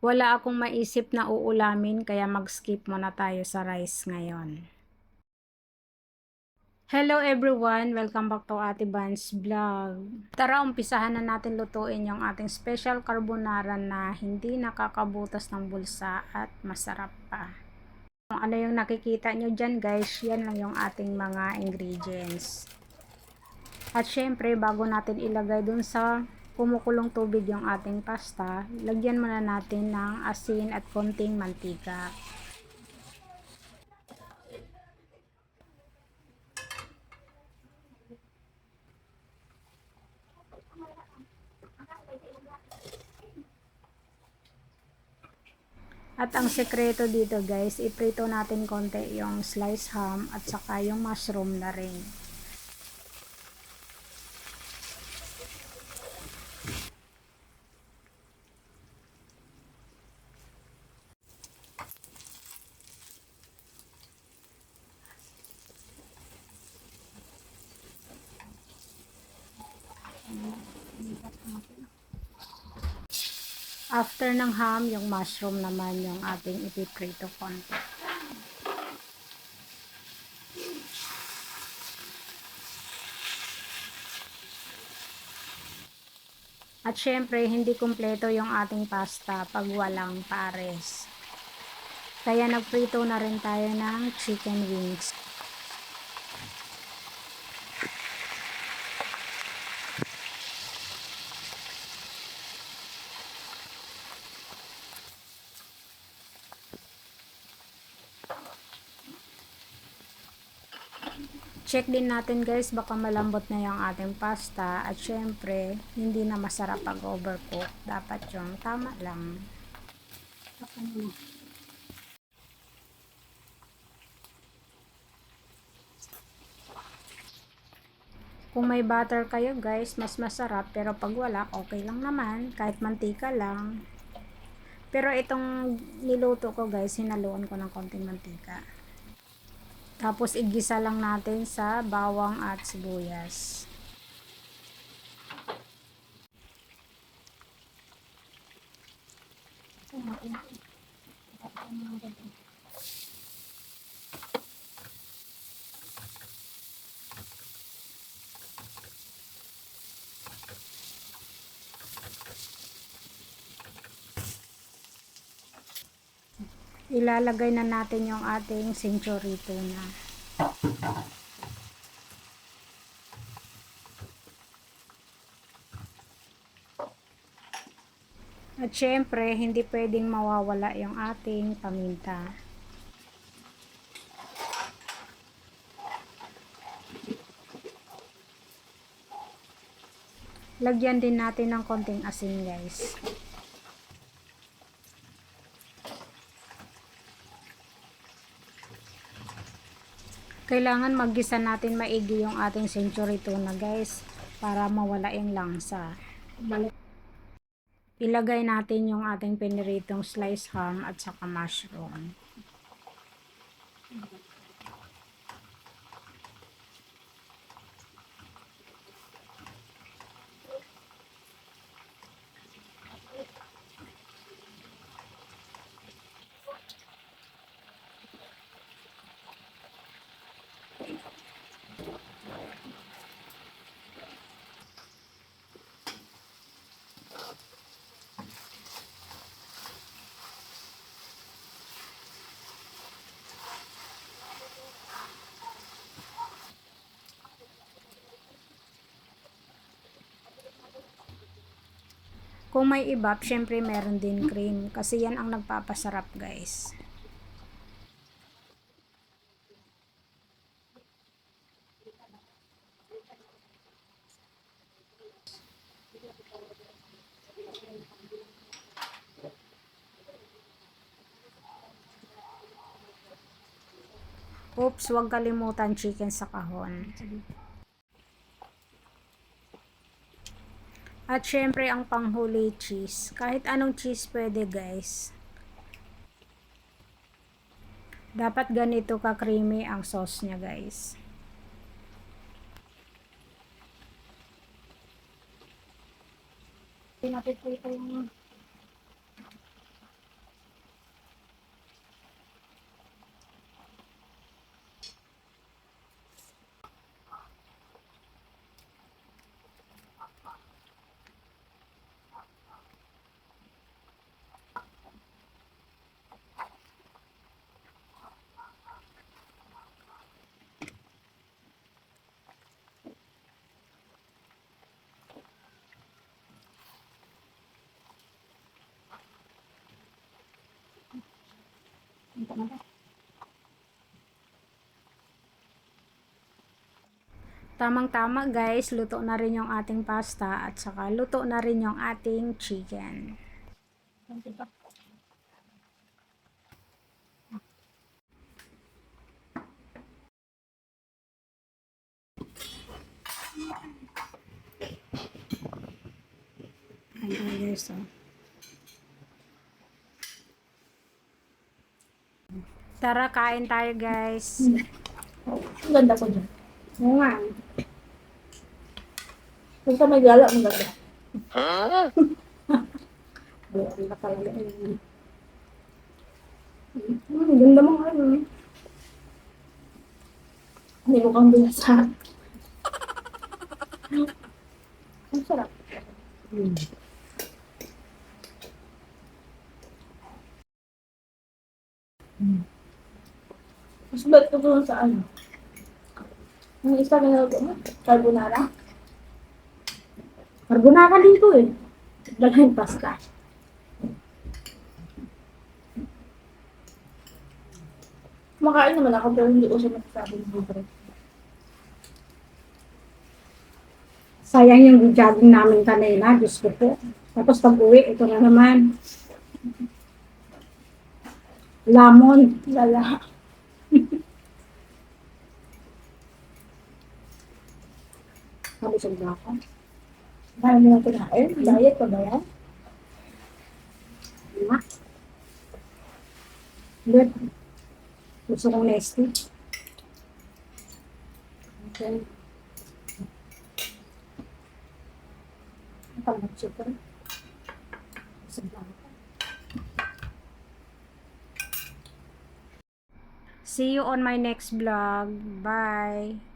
Wala akong maisip na uulamin kaya mag-skip muna tayo sa rice ngayon. Hello everyone! Welcome back to Ate Vans Vlog. Tara, umpisahan na natin lutuin yung ating special carbonara na hindi nakakabutas ng bulsa at masarap pa. Kung ano yung nakikita nyo dyan guys, yan lang yung ating mga ingredients. At syempre, bago natin ilagay dun sa kumukulong tubig yung ating pasta, lagyan muna natin ng asin at konting mantika. At ang sekreto dito guys, iprito natin konti yung sliced ham at saka yung mushroom na rin. After ng ham, yung mushroom naman yung ating ipiprito konti. At syempre, hindi kumpleto yung ating pasta pag walang pares. Kaya nagprito na rin tayo ng chicken wings. Check din natin guys, baka malambot na yung ating pasta at syempre, hindi na masarap pag overcook. Dapat yung tama lang. Kung may butter kayo guys, mas masarap, pero pag wala, okay lang naman, kahit mantika lang. Pero itong niluto ko guys, hinaluan ko ng konting mantika. Tapos igisa lang natin sa bawang at sibuyas. Ilalagay na natin yung ating century tuna. At syempre, hindi pwedeng mawawala yung ating paminta. Lagyan din natin ng konting asin guys. Kailangan maggisa natin maigi yung ating century tuna guys para mawala yung langsa. Ilagay natin yung ating piniritong sliced ham at saka mushroom. Kung may ibap, syempre meron din cream kasi yan ang nagpapasarap guys. Oops, huwag kalimutan chicken sa kahon. At syempre ang panghuli cheese. Kahit anong cheese pwede guys. Dapat ganito ka creamy ang sauce niya guys. Pinapit ko yung Tamang-tama guys, luto na rin yung ating pasta at saka luto na rin yung ating chicken. Ayan guys, oh. Tara, kain tayo guys. Ang ganda ko dyan. Oo nga. Basta may gala, ang ganda. Ang nakalala yun. Ang ganda mo nga yun. Hindi mo kang binasa. Ang sarap. Mas ba't ko doon sa ano? Yung isa na nalago mo? Carbonara? Carbonara din to eh. Dalhin pasta. Kumakain naman ako pero hindi ko siya masasabing libre. Sayang yung jogging namin kanina, Diyos ko po. Tapos pag uwi, ito na naman. Lamon. Lala. Sabi sa baka. Kaya mo lang kinain? Diet pa ba yan? Nga. Good. Gusto kong nesty. Okay. Ang pangit chicken. Sa baka. See you on my next vlog. Bye.